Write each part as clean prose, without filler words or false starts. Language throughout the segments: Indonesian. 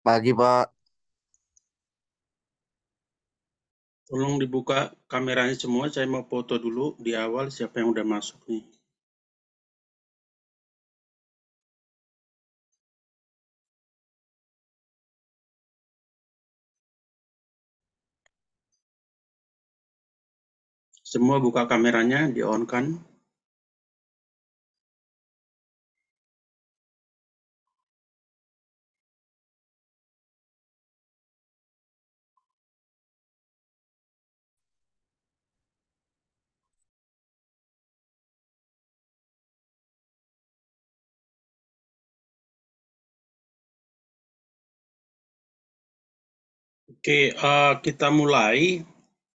Pagi, Pak. Tolong dibuka kameranya semua, saya mau foto dulu di awal siapa yang udah masuk nih. Semua buka kameranya, di-on kan. Oke, kita mulai.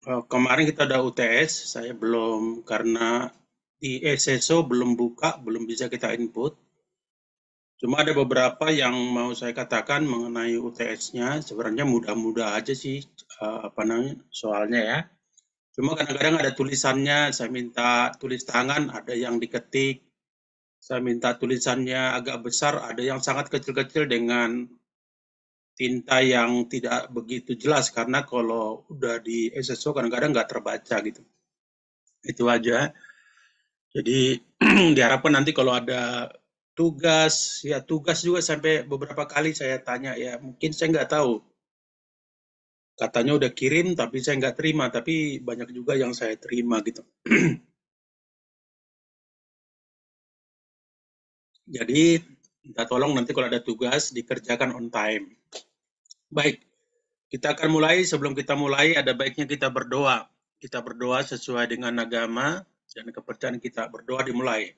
Kemarin kita udah UTS, saya belum karena di SSO belum buka, belum bisa kita input. Cuma ada beberapa yang mau saya katakan mengenai UTS-nya. Sebenarnya mudah-mudah aja sih, apa namanya soalnya ya. Cuma kadang-kadang ada tulisannya, saya minta tulis tangan, ada yang diketik. Saya minta tulisannya agak besar, ada yang sangat kecil-kecil dengan tinta yang tidak begitu jelas karena kalau udah di SSO kadang-kadang nggak terbaca gitu. Itu aja. Jadi diharapkan nanti kalau ada tugas, ya tugas juga sampai beberapa kali saya tanya ya, mungkin saya nggak tahu. Katanya udah kirim tapi saya nggak terima, tapi banyak juga yang saya terima gitu. Jadi minta tolong nanti kalau ada tugas dikerjakan on time. Baik, kita akan mulai. Sebelum kita mulai, ada baiknya kita berdoa. Kita berdoa sesuai dengan agama dan kepercayaan kita. Berdoa dimulai.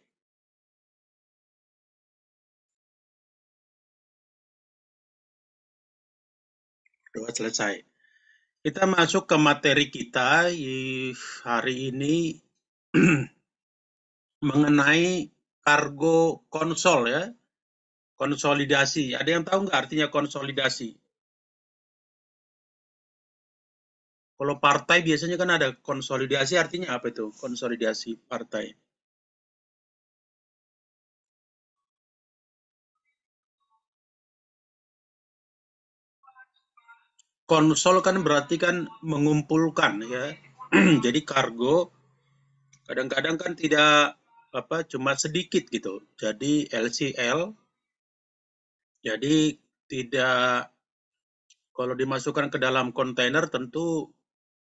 Doa selesai. Kita masuk ke materi kita hari ini mengenai kargo konsol ya. Konsolidasi. Ada yang tahu nggak artinya konsolidasi? Kalau partai biasanya kan ada konsolidasi, artinya apa itu? Konsolidasi partai. Konsol kan berarti kan mengumpulkan ya. Jadi kargo kadang-kadang kan tidak apa cuma sedikit gitu. Jadi LCL, jadi tidak kalau dimasukkan ke dalam kontainer tentu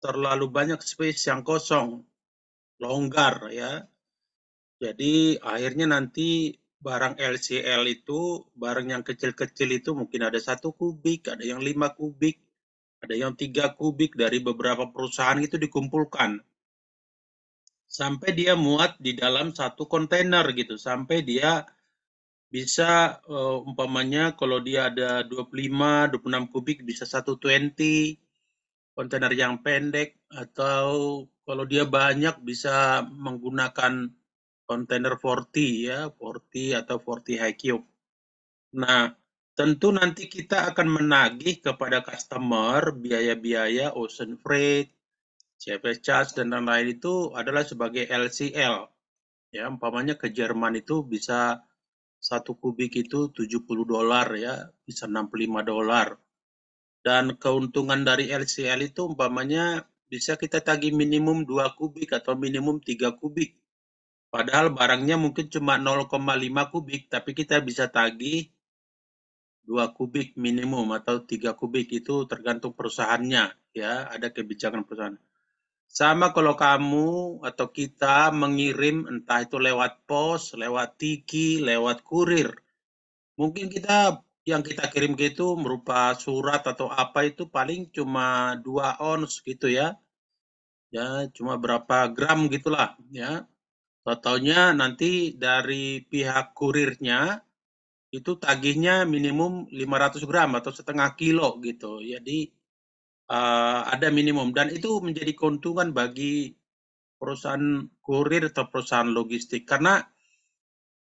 terlalu banyak space yang kosong, longgar ya. Jadi akhirnya nanti barang LCL itu, barang yang kecil-kecil itu mungkin ada 1 kubik, ada yang 5 kubik, ada yang 3 kubik dari beberapa perusahaan itu dikumpulkan. Sampai dia muat di dalam satu kontainer gitu, sampai dia bisa umpamanya kalau dia ada 25, 26 kubik bisa 120 kontainer yang pendek atau kalau dia banyak bisa menggunakan kontainer 40 ya, 40 atau 40 high cube. Nah, tentu nanti kita akan menagih kepada customer biaya-biaya ocean freight, CFS charge dan lain-lain itu adalah sebagai LCL. Ya, umpamanya ke Jerman itu bisa 1 kubik itu $70 ya, bisa $65. Dan keuntungan dari LCL itu umpamanya bisa kita tagih minimum 2 kubik atau minimum 3 kubik. Padahal barangnya mungkin cuma 0,5 kubik, tapi kita bisa tagih 2 kubik minimum atau 3 kubik itu tergantung perusahaannya. Ya, ada kebijakan perusahaan. Sama kalau kamu atau kita mengirim entah itu lewat pos, lewat tiki, lewat kurir. Mungkin kita yang kita kirim gitu berupa surat atau apa itu paling cuma 2 ons gitu ya. Ya, cuma berapa gram gitulah ya. Totalnya nanti dari pihak kurirnya itu tagihnya minimum 500 gram atau setengah kilo gitu. Jadi ada minimum dan itu menjadi keuntungan bagi perusahaan kurir atau perusahaan logistik karena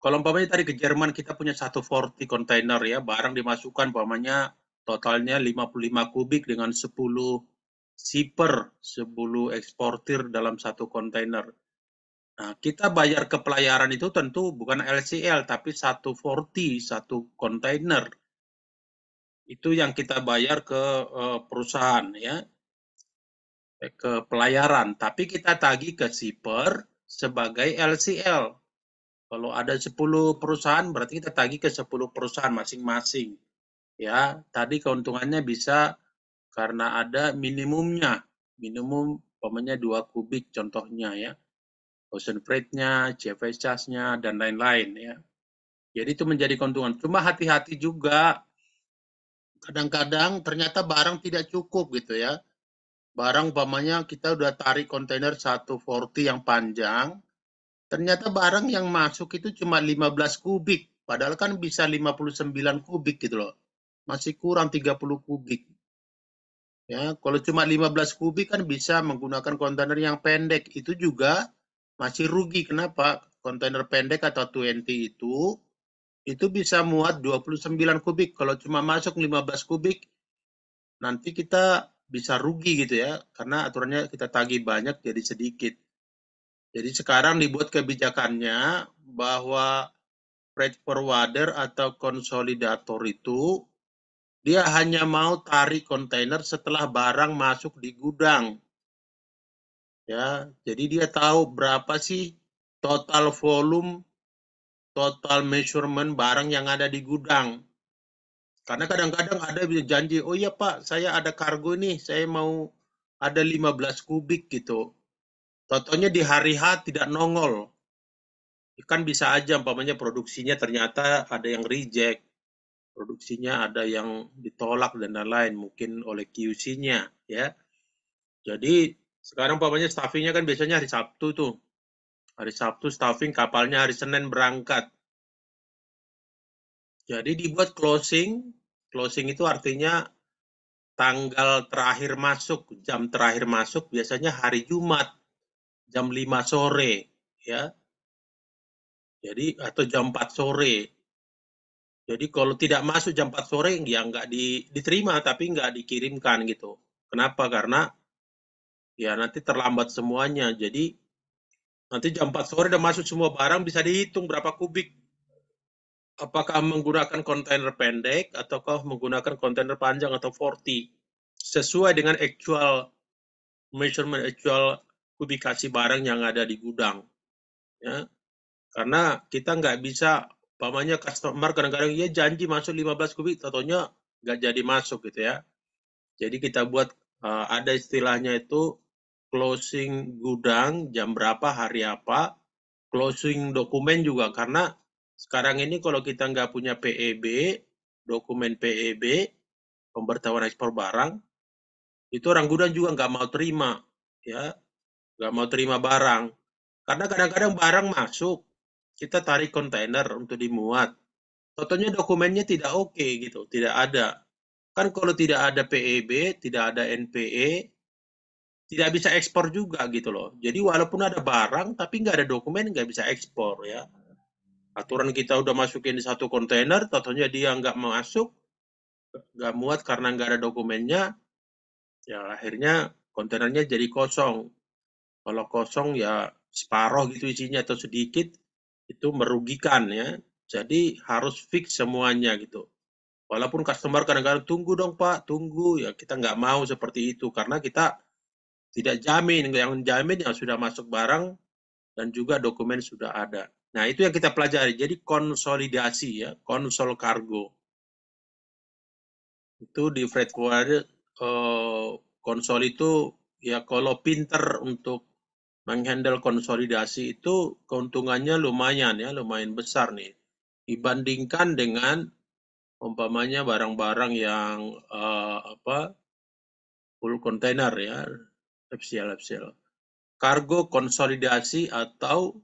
kalau umpamanya tadi ke Jerman kita punya 140 kontainer ya, barang dimasukkan umpamanya totalnya 55 kubik dengan 10 shipper, 10 eksportir dalam satu kontainer. Nah, kita bayar ke pelayaran itu tentu bukan LCL tapi 140, satu kontainer. Itu yang kita bayar ke perusahaan ya, ke pelayaran. Tapi kita tagih ke shipper sebagai LCL. Kalau ada 10 perusahaan berarti kita tagih ke 10 perusahaan masing-masing. Ya, tadi keuntungannya bisa karena ada minimumnya. Minimum umpamanya 2 kubik contohnya ya. Ocean freight-nya, CFS charge-nya, dan lain-lain ya. Jadi itu menjadi keuntungan. Cuma hati-hati juga, kadang-kadang ternyata barang tidak cukup gitu ya. Barang umpamanya kita udah tarik kontainer 140 yang panjang, ternyata barang yang masuk itu cuma 15 kubik, padahal kan bisa 59 kubik gitu loh. Masih kurang 30 kubik. Ya, kalau cuma 15 kubik kan bisa menggunakan kontainer yang pendek. Itu juga masih rugi. Kenapa? Kontainer pendek atau 20 itu bisa muat 29 kubik. Kalau cuma masuk 15 kubik, nanti kita bisa rugi gitu ya. Karena aturannya kita tagih banyak jadi sedikit. Jadi sekarang dibuat kebijakannya bahwa freight forwarder atau konsolidator itu dia hanya mau tarik kontainer setelah barang masuk di gudang. Ya, jadi dia tahu berapa sih total volume, total measurement barang yang ada di gudang. Karena kadang-kadang ada janji, oh iya Pak, saya ada kargo nih, saya mau ada 15 kubik gitu. Totalnya di hari H tidak nongol. Kan bisa aja umpamanya produksinya ternyata ada yang reject, produksinya ada yang ditolak dan lain-lain, mungkin oleh QC-nya ya. Jadi sekarang umpamanya staffingnya kan biasanya hari Sabtu tuh. Hari Sabtu staffing, kapalnya hari Senin berangkat. Jadi dibuat closing. Closing itu artinya tanggal terakhir masuk, jam terakhir masuk biasanya hari Jumat jam 5 sore ya. Jadi atau jam 4 sore. Jadi kalau tidak masuk jam 4 sore ya nggak diterima tapi nggak dikirimkan gitu. Kenapa? Karena ya nanti terlambat semuanya. Jadi nanti jam 4 sore udah masuk semua barang bisa dihitung berapa kubik. Apakah menggunakan kontainer pendek ataukah menggunakan kontainer panjang atau 40 sesuai dengan actual measurement, actual kubikasi barang yang ada di gudang ya. Karena kita nggak bisa, umpamanya customer kadang-kadang ya janji masuk 15 kubik, tentunya nggak jadi masuk gitu ya. Jadi kita buat ada istilahnya itu closing gudang jam berapa, hari apa, closing dokumen juga karena sekarang ini kalau kita nggak punya PEB, dokumen PEB, pemberitahuan ekspor barang, itu orang gudang juga nggak mau terima, ya, nggak mau terima barang. Karena kadang-kadang barang masuk, kita tarik kontainer untuk dimuat, totalnya dokumennya tidak oke gitu, tidak ada. Kan kalau tidak ada PEB, tidak ada NPE, tidak bisa ekspor juga gitu loh. Jadi walaupun ada barang, tapi nggak ada dokumen, nggak bisa ekspor ya. Aturan kita udah masukin di satu kontainer, totalnya dia nggak masuk, nggak muat karena nggak ada dokumennya, ya akhirnya kontainernya jadi kosong. Kalau kosong ya separoh gitu isinya atau sedikit, itu merugikan ya. Jadi harus fix semuanya gitu. Walaupun customer kadang-kadang tunggu dong Pak, tunggu ya kita nggak mau seperti itu karena kita tidak jamin, yang jamin yang sudah masuk barang dan juga dokumen sudah ada. Nah itu yang kita pelajari. Jadi konsolidasi ya, konsol kargo. Itu di freight forwarder konsol itu ya kalau pinter untuk menghandle konsolidasi itu keuntungannya lumayan ya, lumayan besar nih. Dibandingkan dengan umpamanya barang-barang yang apa full container ya, FCL FCL. Kargo konsolidasi atau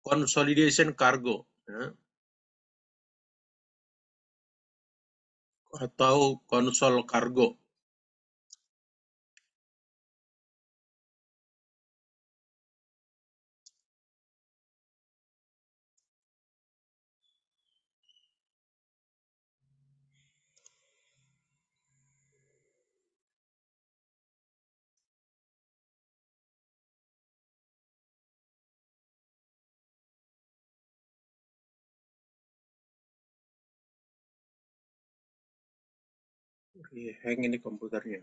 consolidation cargo ya, atau konsol kargo. Hang ini komputernya.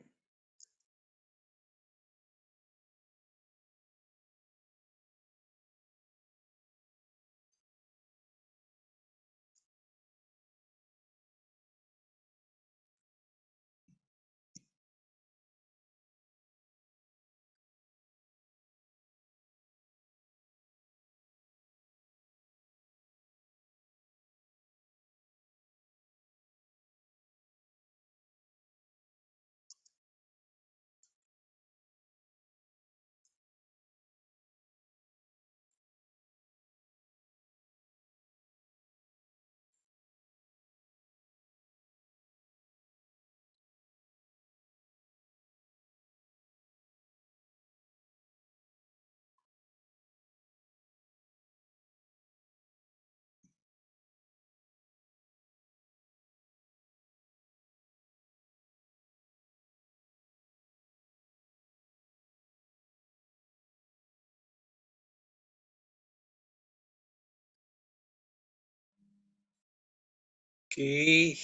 Oke,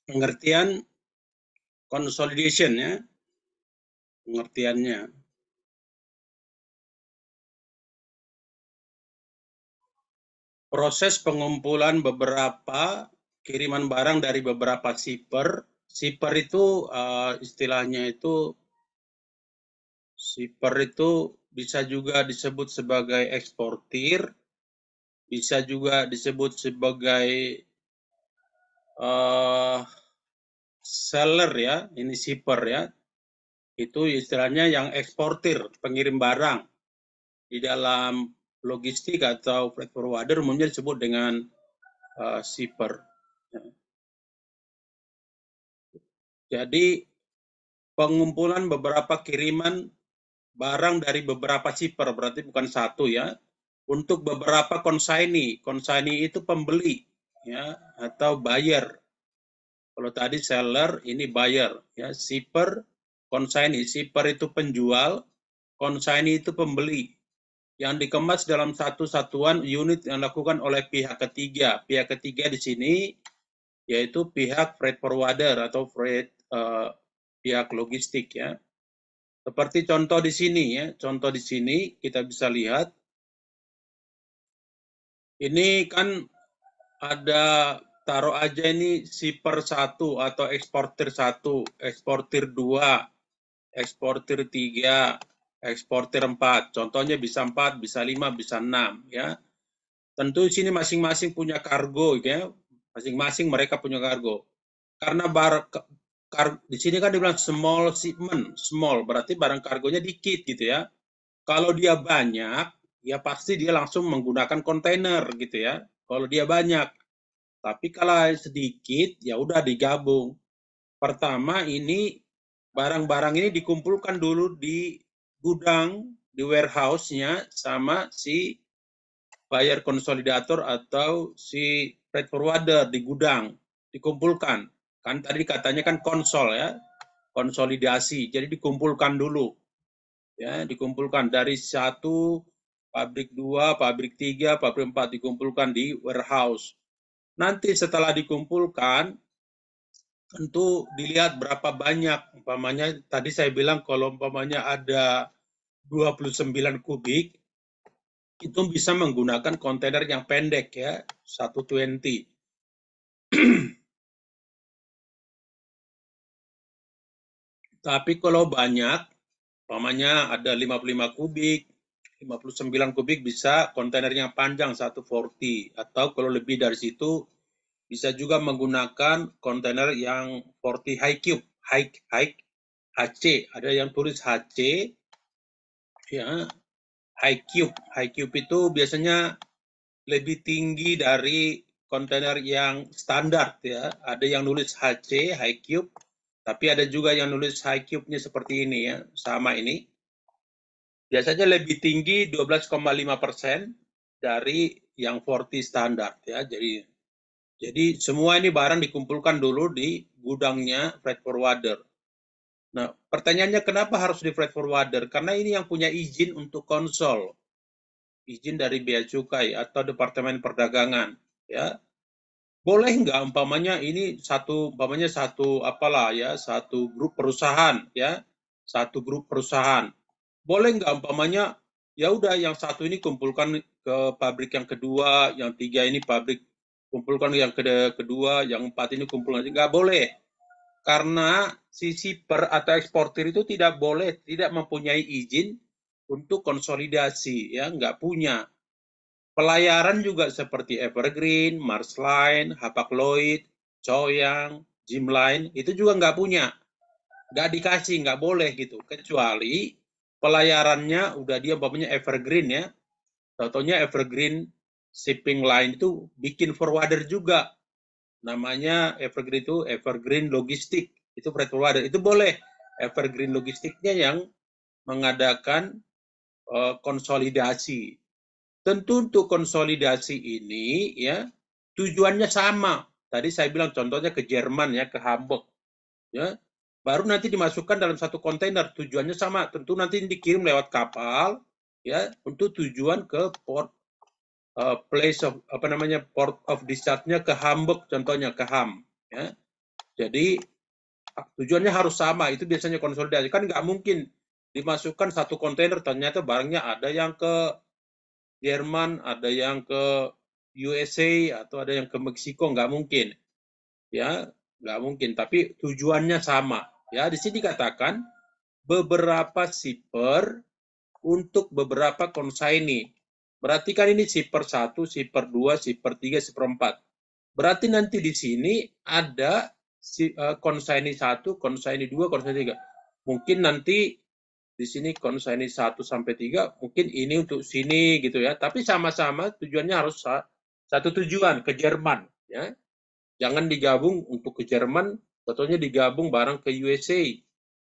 pengertian consolidation ya, pengertiannya. Proses pengumpulan beberapa kiriman barang dari beberapa shipper. Shipper itu istilahnya itu, shipper itu bisa juga disebut sebagai eksportir, bisa juga disebut sebagai seller ya, ini shipper ya. Itu istilahnya yang eksportir, pengirim barang. Di dalam logistik atau freight forwarder umumnya disebut dengan shipper. Jadi pengumpulan beberapa kiriman barang dari beberapa shipper, berarti bukan satu ya, untuk beberapa consignee. Consignee itu pembeli ya, atau buyer. Kalau tadi seller, ini buyer ya. Shipper, consignee. Shipper itu penjual, consignee itu pembeli. Yang dikemas dalam satu satuan unit yang dilakukan oleh pihak ketiga. Pihak ketiga di sini yaitu pihak freight forwarder atau pihak logistik ya. Seperti contoh di sini ya, contoh di sini kita bisa lihat ini kan ada, taruh aja ini shipper 1 atau eksportir 1, eksportir 2, eksportir 3, eksportir 4. Contohnya bisa 4, bisa 5, bisa 6 ya. Tentu di sini masing-masing punya kargo ya. Masing-masing mereka punya kargo. Karena di sini kan dibilang small shipment, small berarti barang kargonya dikit gitu ya. Kalau dia banyak, ya pasti dia langsung menggunakan kontainer gitu ya. Kalau dia banyak. Tapi kalau sedikit, ya udah digabung. Pertama ini barang-barang ini dikumpulkan dulu di gudang, di warehouse-nya sama si buyer konsolidator atau si freight forwarder di gudang, dikumpulkan. Kan tadi katanya kan konsol ya, konsolidasi. Jadi dikumpulkan dulu. Ya, dikumpulkan dari satu, pabrik 2, pabrik 3, pabrik 4 dikumpulkan di warehouse. Nanti setelah dikumpulkan, tentu dilihat berapa banyak. Umpamanya tadi saya bilang kalau umpamanya ada 29 kubik, itu bisa menggunakan kontainer yang pendek ya, 120. Tapi kalau banyak, umpamanya ada 55 kubik, 59 kubik bisa kontainer yang panjang 140, atau kalau lebih dari situ bisa juga menggunakan kontainer yang 40 high cube, high HC, ada yang tulis HC ya, high cube. High cube itu biasanya lebih tinggi dari kontainer yang standar ya. Ada yang nulis HC, high cube, tapi ada juga yang nulis high cube-nya seperti ini ya, sama ini. Biasanya lebih tinggi 12,5% dari yang 40 standar ya. Jadi semua ini barang dikumpulkan dulu di gudangnya freight forwarder. Nah, pertanyaannya kenapa harus di freight forwarder? Karena ini yang punya izin untuk konsol. Izin dari Bea Cukai atau Departemen Perdagangan, ya. Boleh nggak umpamanya ini satu apalah ya, satu grup perusahaan ya, satu grup perusahaan. Boleh nggak umpamanya ya udah yang satu ini kumpulkan ke pabrik yang kedua, yang tiga ini pabrik kumpulkan yang kedua, yang empat ini kumpulkan, nggak boleh. Karena si shipper atau eksportir itu tidak mempunyai izin untuk konsolidasi, ya nggak punya. Pelayaran juga seperti Evergreen, Marsline, Hapag-Lloyd, Choyang, Jimline, itu juga nggak punya. Nggak dikasih, nggak boleh gitu. Kecuali pelayarannya udah dia umpamanya Evergreen ya. Contohnya Evergreen Shipping Line itu bikin forwarder juga. Namanya Evergreen itu Evergreen Logistik. Itu freight forwarder. Itu boleh. Evergreen Logistiknya yang mengadakan konsolidasi. Tentu untuk konsolidasi ini ya tujuannya sama. Tadi saya bilang contohnya ke Jerman ya, ke Hamburg ya. Baru nanti dimasukkan dalam satu kontainer, tujuannya sama. Tentu nanti dikirim lewat kapal ya untuk tujuan ke port place of port of discharge-nya ke Hamburg contohnya ke Ham ya. Jadi tujuannya harus sama. Itu biasanya konsolidasi. Kan nggak mungkin dimasukkan satu kontainer ternyata barangnya ada yang ke Jerman, ada yang ke USA atau ada yang ke Meksiko, nggak mungkin, ya, nggak mungkin. Tapi tujuannya sama, ya. Di sini dikatakan beberapa shipper untuk beberapa consignee. Berarti kan ini shipper 1, shipper 2, shipper 3, shipper 4. Berarti nanti di sini ada consignee 1, consignee 2, consignee 3. Mungkin nanti di sini konsignee 1 sampai 3 mungkin ini untuk sini gitu ya. Tapi sama-sama tujuannya harus satu tujuan ke Jerman ya. Jangan digabung untuk ke Jerman, contohnya digabung barang ke USA.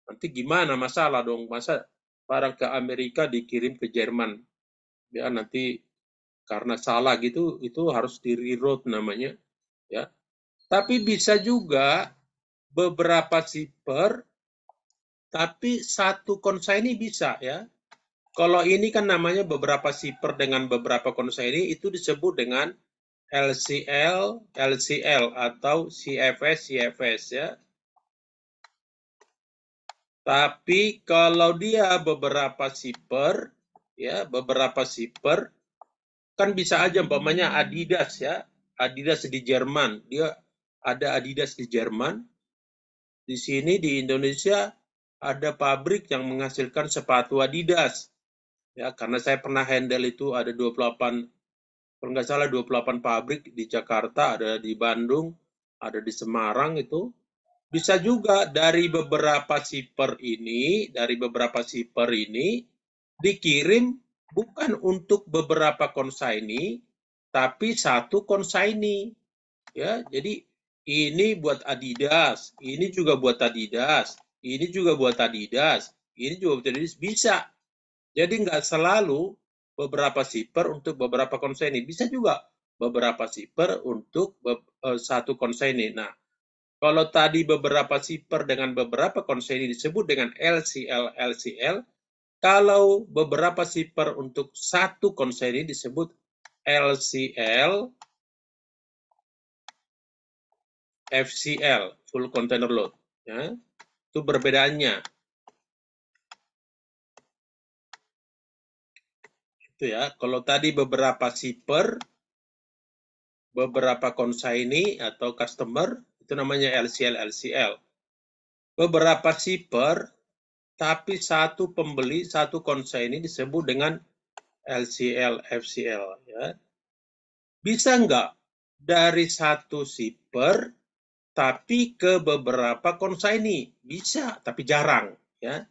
Nanti gimana masalah dong, masa barang ke Amerika dikirim ke Jerman. Ya nanti karena salah gitu itu harus di reroute namanya ya. Tapi bisa juga beberapa shipper tapi satu konsignee bisa ya. Kalau ini kan namanya beberapa shipper dengan beberapa konsignee itu disebut dengan LCL, LCL atau CFS, CFS ya. Tapi kalau dia beberapa shipper, ya beberapa shipper, kan bisa aja umpamanya Adidas ya, Adidas di Jerman, dia ada Adidas di Jerman, di sini di Indonesia ada pabrik yang menghasilkan sepatu Adidas. Ya, karena saya pernah handle itu ada 28, kalau nggak salah 28 pabrik di Jakarta, ada di Bandung, ada di Semarang itu. Bisa juga dari beberapa shipper ini dikirim bukan untuk beberapa konsignee, tapi satu konsignee. Ya, jadi ini buat Adidas, ini juga buat Adidas, ini juga buat Adidas, ini juga buat Adidas, bisa. Jadi nggak selalu beberapa shipper untuk beberapa konsignee, bisa juga beberapa shipper untuk satu konsignee. Nah, kalau tadi beberapa shipper dengan beberapa konsignee disebut dengan LCL, LCL, kalau beberapa shipper untuk satu konsignee disebut LCL, FCL, full container load. Ya, itu perbedaannya. Itu ya. Kalau tadi beberapa shipper, beberapa consignee atau customer, itu namanya LCL, LCL. Beberapa shipper, tapi satu pembeli, satu consignee disebut dengan LCL, FCL. Ya. Bisa nggak dari satu shipper, tapi ke beberapa consignee? Bisa, tapi jarang. Ya.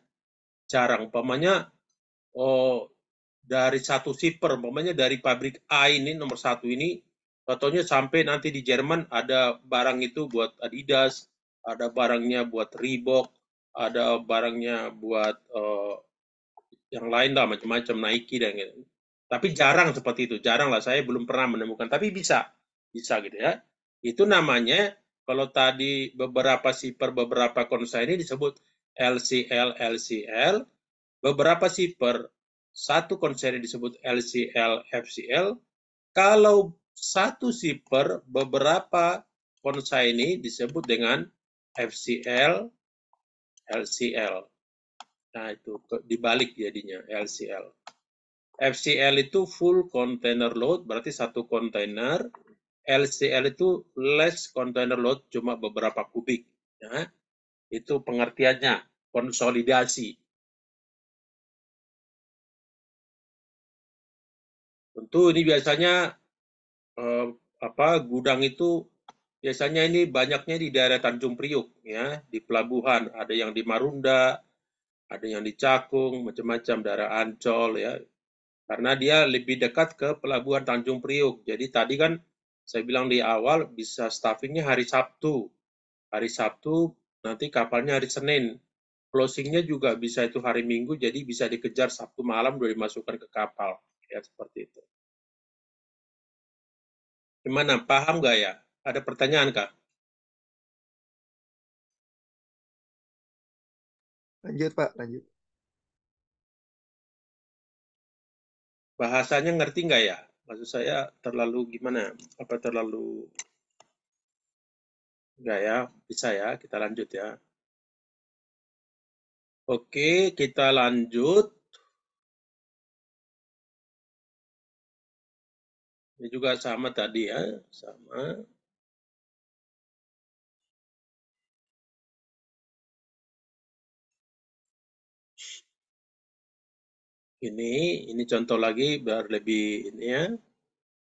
Jarang. Umpamanya, oh, dari satu shipper, umpamanya dari pabrik A ini, nomor satu ini, contohnya sampai nanti di Jerman ada barang itu buat Adidas, ada barangnya buat Reebok, ada barangnya buat yang lain lah, macam-macam, Nike dan gitu. Tapi jarang seperti itu, jarang lah, saya belum pernah menemukan, tapi bisa gitu ya. Itu namanya, kalau tadi beberapa shipper, beberapa konsignee disebut LCL, LCL, beberapa shipper, satu konsignee disebut LCL, FCL. Kalau satu shipper beberapa consignee disebut dengan FCL, LCL. Nah, itu dibalik jadinya LCL. FCL itu full container load, berarti satu kontainer. LCL itu less container load, cuma beberapa kubik. Ya. Itu pengertiannya, konsolidasi. Tentu ini biasanya gudang itu biasanya ini banyaknya di daerah Tanjung Priuk, ya, di pelabuhan. Ada yang di Marunda, ada yang di Cakung, macam-macam, daerah Ancol, ya. Karena dia lebih dekat ke pelabuhan Tanjung Priuk. Jadi tadi kan saya bilang di awal bisa staffingnya hari Sabtu. Hari Sabtu nanti kapalnya hari Senin. Closingnya juga bisa itu hari Minggu, jadi bisa dikejar Sabtu malam udah dimasukkan ke kapal. Ya, seperti itu. Gimana, paham nggak ya? Ada pertanyaan, Kak? Lanjut, Pak, lanjut. Bahasanya ngerti nggak ya? Maksud saya terlalu gimana? Apa terlalu nggak ya? Bisa ya, kita lanjut ya. Oke, kita lanjut. Ini juga sama tadi ya, sama. Ini contoh lagi biar lebih ini ya.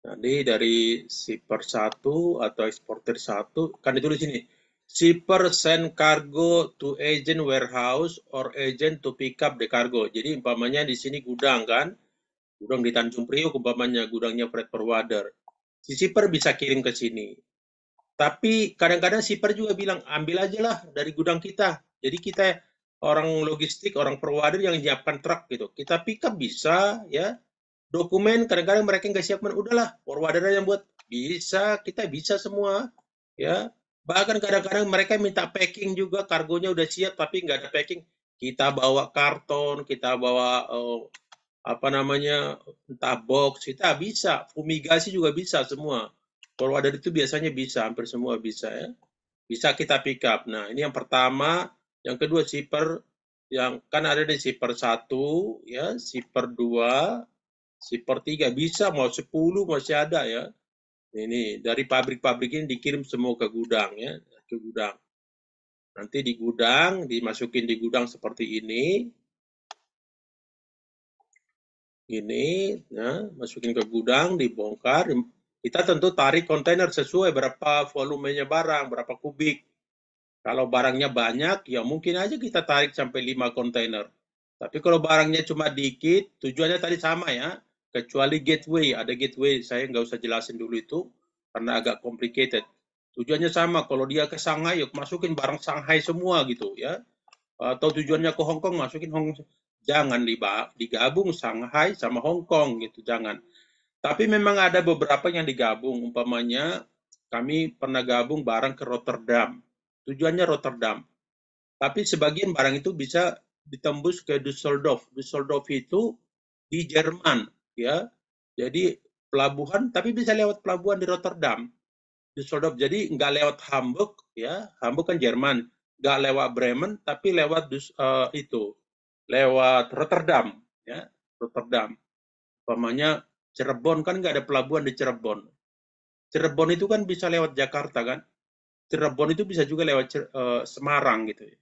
Tadi dari shipper 1 atau eksportir 1, kan ditulis ini. Shipper send cargo to agent warehouse or agent to pick up the cargo. Jadi umpamanya di sini gudang kan, gudang di Tanjung Priok umpamanya gudangnya freight forwarder. Si shipper bisa kirim ke sini. Tapi kadang-kadang shipper juga bilang, ambil aja lah dari gudang kita. Jadi kita orang logistik, orang forwarder yang menyiapkan truk gitu. Kita pick up bisa, ya. Dokumen kadang-kadang mereka nggak siapkan, udahlah forwarder yang buat. Bisa, kita bisa semua, ya. Bahkan kadang-kadang mereka minta packing juga, kargonya udah siap tapi nggak ada packing. Kita bawa karton, kita bawa entah box, kita bisa. Fumigasi juga bisa semua. Forwarder itu biasanya bisa, hampir semua bisa ya. Bisa kita pick up. Nah, ini yang pertama. Yang kedua shipper, yang kan ada di shipper 1, ya, shipper 2, shipper 3, bisa mau 10 masih ada ya. Ini dari pabrik-pabrik ini dikirim semua ke gudang ya, ke gudang. Nanti di gudang, dimasukin di gudang seperti ini. Ini, ya, masukin ke gudang, dibongkar. Kita tentu tarik kontainer sesuai berapa volumenya barang, berapa kubik. Kalau barangnya banyak, ya mungkin aja kita tarik sampai 5 kontainer. Tapi kalau barangnya cuma dikit, tujuannya tadi sama ya. Kecuali gateway, ada gateway, saya nggak usah jelasin dulu itu, karena agak complicated. Tujuannya sama, kalau dia ke Shanghai, yuk masukin barang Shanghai semua gitu ya. Atau tujuannya ke Hong Kong, masukin Hong Kong. Jangan digabung Shanghai sama Hong Kong gitu, jangan. Tapi memang ada beberapa yang digabung, umpamanya kami pernah gabung barang ke Rotterdam. Tujuannya Rotterdam. Tapi sebagian barang itu bisa ditembus ke Düsseldorf. Düsseldorf itu di Jerman, ya. Jadi pelabuhan, tapi bisa lewat pelabuhan di Rotterdam. Düsseldorf. Jadi nggak lewat Hamburg, ya. Hamburg kan Jerman. Nggak lewat Bremen, tapi lewat lewat Rotterdam, ya. Rotterdam. Umpamanya Cirebon kan nggak ada pelabuhan di Cirebon. Cirebon itu kan bisa lewat Jakarta kan. Cirebon itu bisa juga lewat Semarang gitu ya.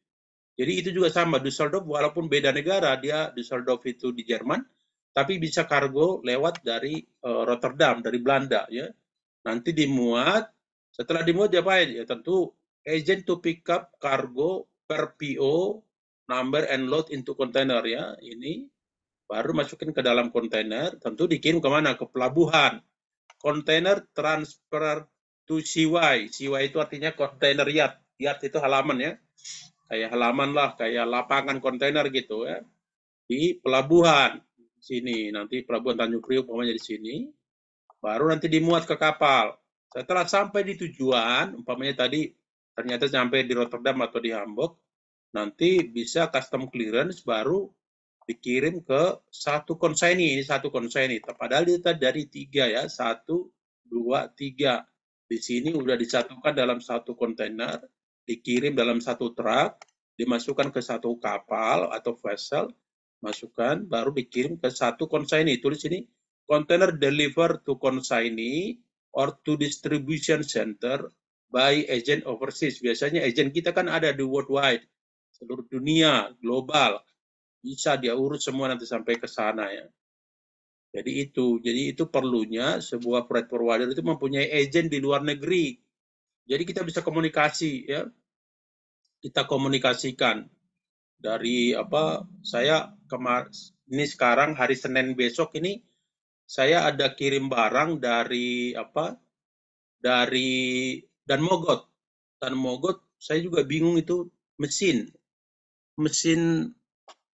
Jadi itu juga sama, Düsseldorf walaupun beda negara, dia Düsseldorf itu di Jerman, tapi bisa kargo lewat dari Rotterdam, dari Belanda ya. Nanti dimuat, setelah dimuat diapain? Ya tentu agent to pick up cargo per PO number and load into container ya. Ini baru masukin ke dalam kontainer, tentu dikirim kemana? Ke pelabuhan. Container transfer to CY. CY itu artinya container yard. Yard itu halaman ya. Kayak halaman lah, kayak lapangan kontainer gitu ya. Di pelabuhan. Sini, nanti pelabuhan Tanjung Priok umpamanya di sini. Baru nanti dimuat ke kapal. Setelah sampai di tujuan, umpamanya tadi ternyata sampai di Rotterdam atau di Hamburg, nanti bisa custom clearance baru dikirim ke satu konsignee. Ini satu konsignee. Padahal itu dari 3 ya. 1, 2, 3. Di sini udah disatukan dalam satu kontainer, dikirim dalam satu truk, dimasukkan ke satu kapal atau vessel, masukkan, baru dikirim ke satu consignee. Tulis ini, container deliver to consignee or to distribution center by agent overseas. Biasanya agent kita kan ada di worldwide, seluruh dunia, global. Bisa dia urus semua nanti sampai ke sana ya. Jadi itu perlunya sebuah freight forwarder itu mempunyai agent di luar negeri. Jadi kita bisa komunikasi ya. Kita komunikasikan dari saya ini sekarang hari Senin besok ini saya ada kirim barang dari dari Dan Mogot. Dan Mogot saya juga bingung itu mesin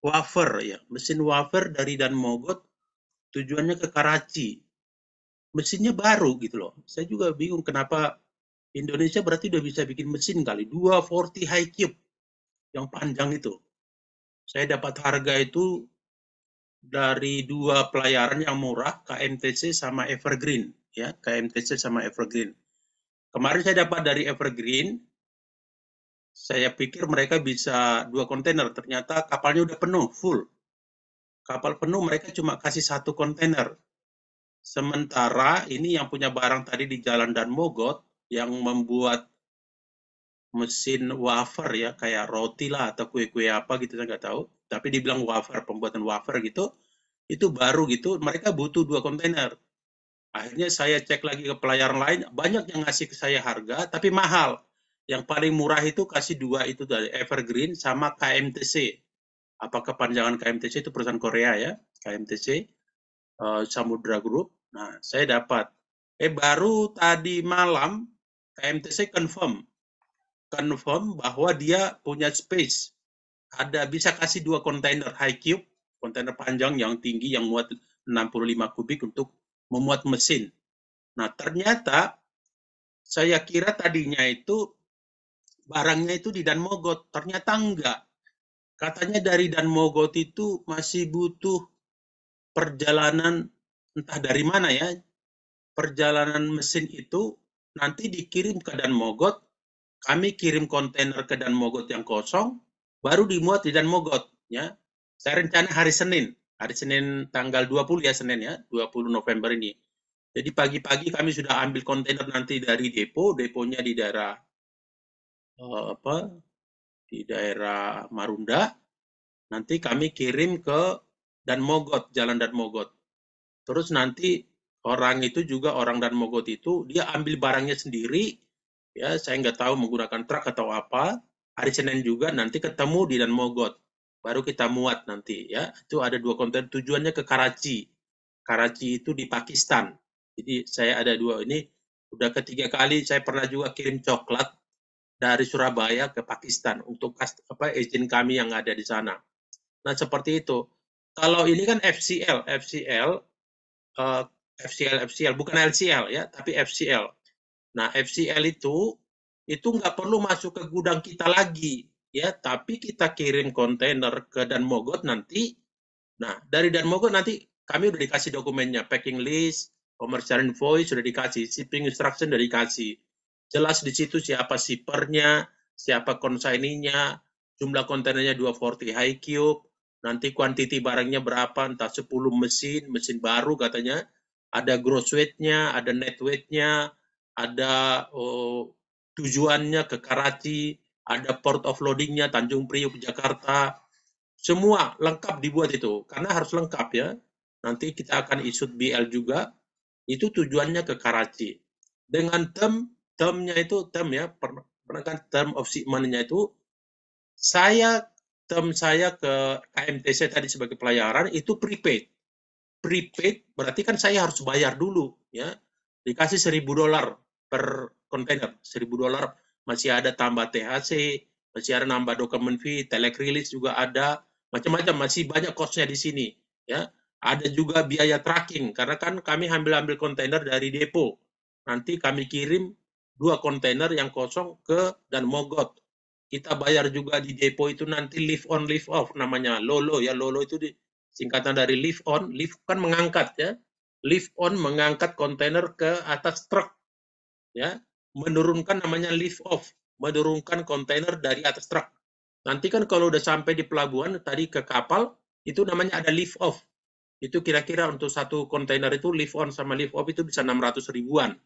wafer ya. Mesin wafer dari Dan Mogot tujuannya ke Karachi. Mesinnya baru gitu loh. Saya juga bingung kenapa Indonesia berarti udah bisa bikin mesin kali. 240 high cube yang panjang itu. Saya dapat harga itu dari dua pelayaran yang murah, KMTC sama Evergreen. Ya, KMTC sama Evergreen. Kemarin saya dapat dari Evergreen, saya pikir mereka bisa 2 kontainer. Ternyata kapalnya udah penuh, full. Kapal penuh mereka cuma kasih 1 kontainer. Sementara ini yang punya barang tadi di Jalan Dan Mogot, yang membuat mesin wafer ya, kayak roti lah atau kue-kue apa gitu, saya nggak tahu. Tapi dibilang wafer, pembuatan wafer gitu, itu baru gitu, mereka butuh 2 kontainer. Akhirnya saya cek lagi ke pelayaran lain, banyak yang ngasih ke saya harga, tapi mahal. Yang paling murah itu kasih 2 itu dari Evergreen sama KMTC. Apa kepanjangan KMTC itu perusahaan Korea ya, KMTC, Samudra Group. Nah, saya dapat. Baru tadi malam KMTC confirm bahwa dia punya space. Bisa kasih 2 kontainer high cube, kontainer panjang yang tinggi yang muat 65 kubik untuk memuat mesin. Nah, ternyata saya kira tadinya itu barangnya itu di Dan Mogot, ternyata enggak. Katanya dari Dan Mogot itu masih butuh perjalanan entah dari mana ya. Perjalanan mesin itu nanti dikirim ke Dan Mogot, kami kirim kontainer ke Dan Mogot yang kosong, baru dimuat di Dan Mogot ya. Saya rencana hari Senin tanggal 20 ya, Senin ya, 20 November ini. Jadi pagi-pagi kami sudah ambil kontainer nanti dari deponya di daerah di daerah Marunda. Nanti kami kirim ke Dan Mogot, Jalan Dan Mogot. Terus nanti orang itu juga orang Dan Mogot itu dia ambil barangnya sendiri, ya saya nggak tahu menggunakan truk atau apa. Hari Senin juga nanti ketemu di Dan Mogot, baru kita muat nanti ya. Itu ada 2 kontainer tujuannya ke Karachi. Karachi itu di Pakistan. Jadi saya ada 2 ini. Udah ketiga kali saya pernah juga kirim coklat dari Surabaya ke Pakistan untuk agent kami yang ada di sana. Nah seperti itu. Kalau ini kan FCL bukan LCL ya, tapi FCL. Nah FCL itu nggak perlu masuk ke gudang kita lagi ya, tapi kita kirim kontainer ke Dan Mogot nanti. Nah dari Dan Mogot nanti kami udah dikasih dokumennya, packing list, commercial invoice sudah dikasih, shipping instruction sudah dikasih. Jelas di situ siapa shippernya, siapa konsignee-nya, jumlah kontainernya 240 high cube, nanti kuantiti barangnya berapa, entah 10 mesin baru katanya, ada gross weight-nya, ada net weight-nya, ada tujuannya ke Karachi, ada port of loading-nya Tanjung Priok, Jakarta, semua lengkap dibuat itu, karena harus lengkap ya. Nanti kita akan issued BL juga, itu tujuannya ke Karachi. Dengan term-nya itu, term of shipment-nya itu, term saya ke KMTC tadi sebagai pelayaran itu prepaid. Prepaid berarti kan saya harus bayar dulu ya. Dikasih $1.000 per kontainer, $1.000 masih ada tambah THC, masih ada nambah dokumen fee, telek rilis juga ada, macam-macam, masih banyak cost-nya di sini ya. Ada juga biaya tracking karena kan kami ambil kontainer dari depo. Nanti kami kirim 2 kontainer yang kosong ke Dan Mogot. Kita bayar juga di depo itu nanti lift on lift off namanya, LOLO ya. LOLO itu singkatan dari lift on, lift kan mengangkat ya. lift on mengangkat kontainer ke atas truk, ya, menurunkan namanya lift off, menurunkan kontainer dari atas truk. Nanti kan kalau udah sampai di pelabuhan tadi ke kapal, itu namanya ada lift off. Itu kira-kira untuk satu kontainer itu lift on sama lift off itu bisa 600 ribuan.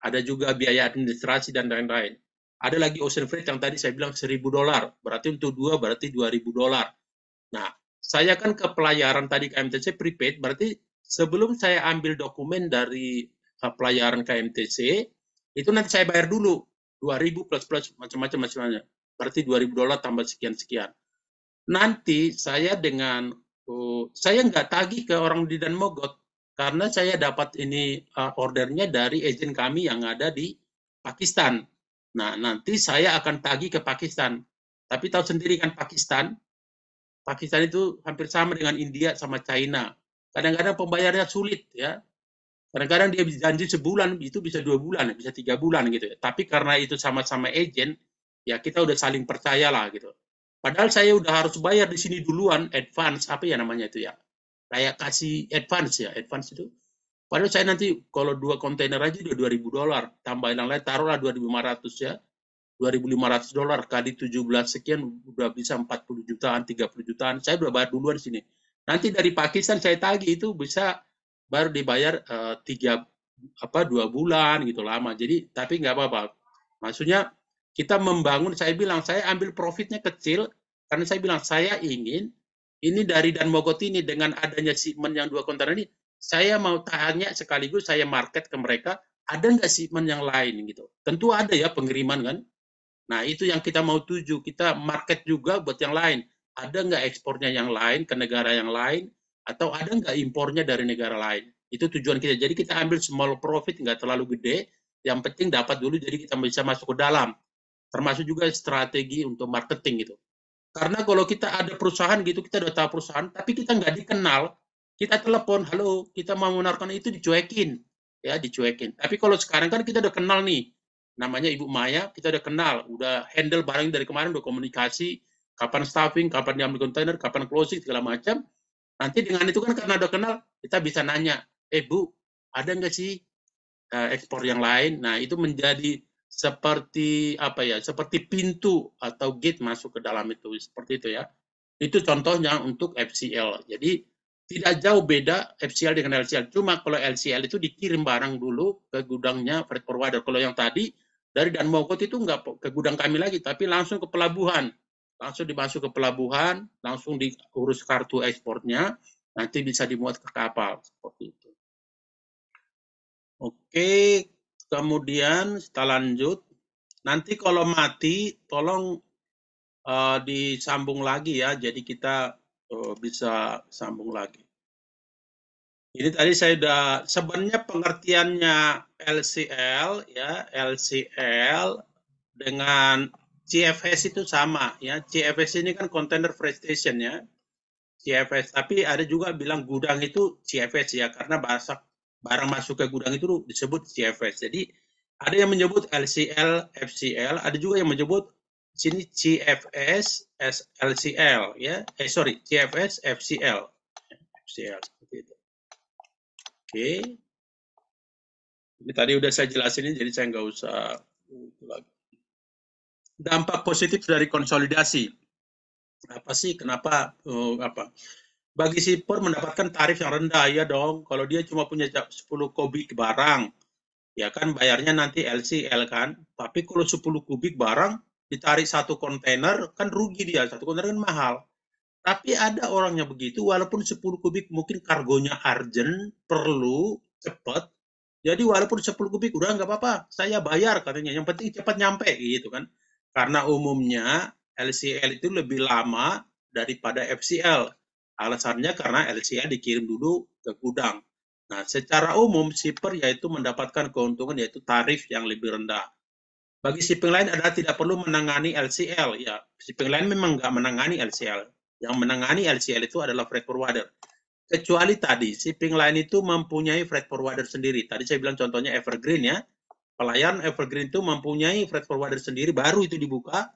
Ada juga biaya administrasi dan lain-lain. Ada lagi ocean freight yang tadi saya bilang $1.000, berarti untuk dua berarti $2.000. Nah, saya kan ke pelayaran tadi KMTC prepaid, berarti sebelum saya ambil dokumen dari pelayaran KMTC, itu nanti saya bayar dulu 2.000 plus plus macam-macam macamnya. Berarti $2.000 tambah sekian-sekian. Nanti saya dengan saya nggak tagih ke orang di Dan Mogot karena saya dapat ini ordernya dari agen kami yang ada di Pakistan. Nah, nanti saya akan tagih ke Pakistan. Tapi tahu sendiri kan Pakistan itu hampir sama dengan India sama China. Kadang-kadang pembayarannya sulit ya. Kadang-kadang dia janji sebulan, itu bisa 2 bulan, bisa 3 bulan gitu ya. Tapi karena itu sama-sama agent, ya kita udah saling percaya lah gitu. Padahal saya udah harus bayar di sini duluan, advance, apa ya namanya itu ya. Kayak kasih advance ya, advance itu. Padahal saya nanti kalau 2 kontainer aja udah $2.000, tambahin yang lain, taruhlah 2.500 ya. $2.500 kali 17 sekian udah bisa 40 jutaan, 30 jutaan. Saya udah bayar duluan di sini. Nanti dari Pakistan saya tagih itu bisa baru dibayar 2 bulan gitu lama. Jadi tapi nggak apa-apa. Maksudnya kita membangun, saya bilang saya ambil profitnya kecil karena saya bilang saya ingin ini dari Dan Mogot ini dengan adanya shipment yang 2 kontainer ini, saya mau tanya sekaligus saya market ke mereka, ada nggak shipment yang lain gitu. Tentu ada ya pengiriman kan. Nah, itu yang kita mau tuju. Kita market juga buat yang lain. Ada nggak ekspornya yang lain ke negara yang lain? Atau ada nggak impornya dari negara lain? Itu tujuan kita. Jadi kita ambil small profit, nggak terlalu gede. Yang penting dapat dulu, jadi kita bisa masuk ke dalam. Termasuk juga strategi untuk marketing gitu. Karena kalau kita ada perusahaan gitu, kita udah tahu perusahaan, tapi kita nggak dikenal, kita telepon, halo, kita mau menawarkan itu, dicuekin. Ya, dicuekin. Tapi kalau sekarang kan kita udah kenal nih, namanya Ibu Maya, kita udah kenal, udah handle barang dari kemarin, udah komunikasi, kapan staffing, kapan diambil kontainer, kapan closing, segala macam. Nanti dengan itu kan karena udah kenal, kita bisa nanya, Bu, ada nggak sih ekspor yang lain? Nah, itu menjadi seperti apa ya, seperti pintu atau gate masuk ke dalam itu, seperti itu ya. Itu contohnya untuk FCL. Jadi tidak jauh beda FCL dengan LCL. Cuma kalau LCL itu dikirim barang dulu ke gudangnya freight forwarder. Kalau yang tadi dari Dan Mogot itu nggak ke gudang kami lagi, tapi langsung ke pelabuhan. Langsung dimasuk ke pelabuhan, langsung diurus kartu ekspornya, nanti bisa dimuat ke kapal. Seperti itu. Oke, kemudian kita lanjut. Nanti kalau mati, tolong disambung lagi ya. Jadi kita bisa sambung lagi. Ini tadi saya udah sebenarnya pengertiannya LCL ya, LCL dengan CFS itu sama ya. CFS ini kan container freight station ya. CFS, tapi ada juga bilang gudang itu CFS ya, karena bahasa barang masuk ke gudang itu disebut CFS. Jadi ada yang menyebut LCL, FCL, ada juga yang menyebut sini CFS, LCL ya. Sorry, CFS, FCL. FCL seperti itu. Oke. Ini tadi udah saya jelasin, jadi saya nggak usah lagi. Dampak positif dari konsolidasi. Apa sih? Kenapa? Apa? Bagi shipper mendapatkan tarif yang rendah, ya dong. Kalau dia cuma punya 10 kubik barang, ya kan bayarnya nanti LCL kan. Tapi kalau 10 kubik barang ditarik satu kontainer, kan rugi dia. Satu kontainer kan mahal. Tapi ada orang yang begitu, walaupun 10 kubik mungkin kargonya urgent, perlu, cepat. Jadi walaupun 10 kubik, udah nggak apa-apa, saya bayar katanya. Yang penting cepat nyampe gitu kan. Karena umumnya LCL itu lebih lama daripada FCL. Alasannya karena LCL dikirim dulu ke gudang. Nah, secara umum shipper yaitu mendapatkan keuntungan yaitu tarif yang lebih rendah. Bagi shipping line adalah tidak perlu menangani LCL. Ya, shipping line memang nggak menangani LCL. Yang menangani LCL itu adalah freight forwarder. Kecuali tadi, shipping line itu mempunyai freight forwarder sendiri. Tadi saya bilang contohnya Evergreen ya. Pelayan Evergreen itu mempunyai freight forwarder sendiri, baru itu dibuka,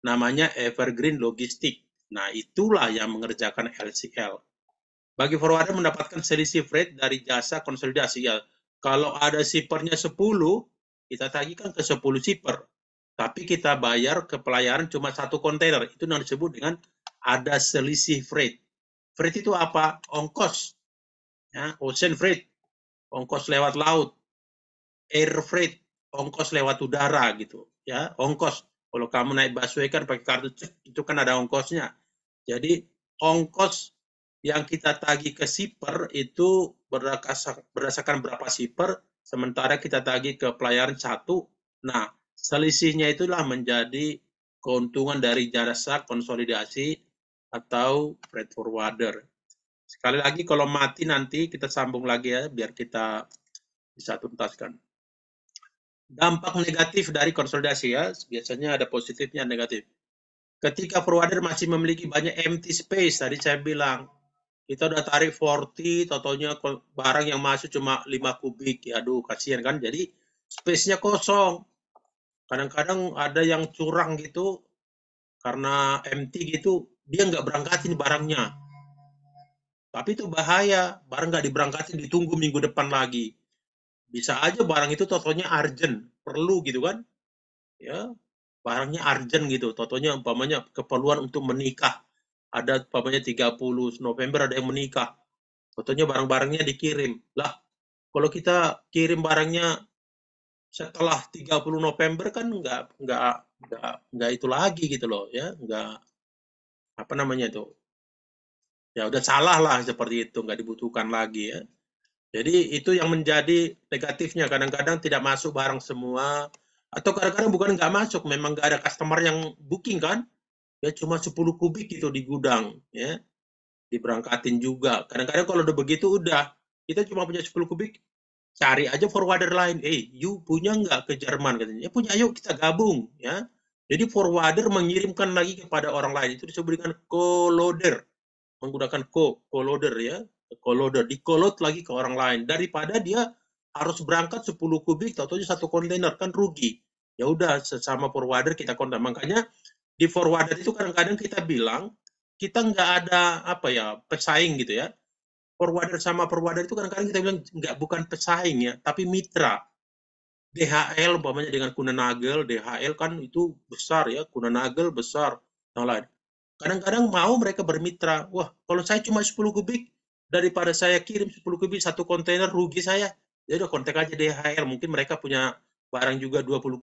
namanya Evergreen Logistik. Nah, itulah yang mengerjakan LCL. Bagi forwarder mendapatkan selisih freight dari jasa konsolidasi ya. Kalau ada shippernya 10, kita tagihkan ke 10 shipper. Tapi kita bayar ke pelayaran cuma 1 kontainer. Itu yang disebut dengan ada selisih freight. Freight itu apa? Ongkos. Ya, ocean freight, ongkos lewat laut. Air freight, ongkos lewat udara gitu. Ya, ongkos. Kalau kamu naik busway kan pakai kartu cek, itu kan ada ongkosnya. Jadi ongkos yang kita tagih ke shipper itu berdasarkan berapa shipper, sementara kita tagih ke pelayaran 1. Nah, selisihnya itulah menjadi keuntungan dari jasa konsolidasi atau freight forwarder. Sekali lagi kalau mati nanti kita sambung lagi ya, biar kita bisa tuntaskan. Dampak negatif dari konsolidasi ya, biasanya ada positifnya, negatif. Ketika forwarder masih memiliki banyak empty space, tadi saya bilang, kita udah tarik 40, totalnya barang yang masuk cuma 5 kubik, ya aduh kasihan kan, jadi space-nya kosong. Kadang-kadang ada yang curang gitu, karena empty gitu, dia nggak berangkatin barangnya. Tapi itu bahaya, barang nggak diberangkatin, ditunggu minggu depan lagi. Bisa aja barang itu totalnya urgent, perlu gitu kan, ya barangnya urgent gitu, totalnya umpamanya keperluan untuk menikah, ada umpamanya 30 November ada yang menikah, totalnya barang-barangnya dikirim lah. Kalau kita kirim barangnya setelah 30 November kan nggak itu lagi gitu loh ya, nggak apa namanya itu, ya udah salah lah seperti itu, nggak dibutuhkan lagi ya. Jadi itu yang menjadi negatifnya, kadang-kadang tidak masuk barang semua, atau kadang-kadang bukan nggak masuk, memang nggak ada customer yang booking kan, ya cuma 10 kubik gitu di gudang, ya diberangkatin juga. Kadang-kadang kalau udah begitu udah, kita cuma punya 10 kubik, cari aja forwarder lain. You punya nggak ke Jerman katanya? Ya punya, yuk kita gabung, ya. Jadi forwarder mengirimkan lagi kepada orang lain, itu disebut dengan co-loader, menggunakan co-loader ya, co-loader, di-co-load lagi ke orang lain, daripada dia harus berangkat 10 kubik, atau 1 kontainer, kan rugi. Ya udah, sesama forwarder kita kontak. Makanya di forwarder itu kadang-kadang kita bilang, kita nggak ada apa ya, pesaing gitu ya. Forwarder sama forwarder itu kadang-kadang kita bilang nggak, bukan pesaing ya, tapi mitra. DHL umpamanya dengan Kuehne+Nagel, DHL kan itu besar ya, Kuehne+Nagel besar, yang lain. Kadang-kadang mau mereka bermitra. Wah, kalau saya cuma 10 kubik, daripada saya kirim 10 kubik 1 kontainer, rugi saya. Ya udah kontak aja DHL, mungkin mereka punya barang juga 20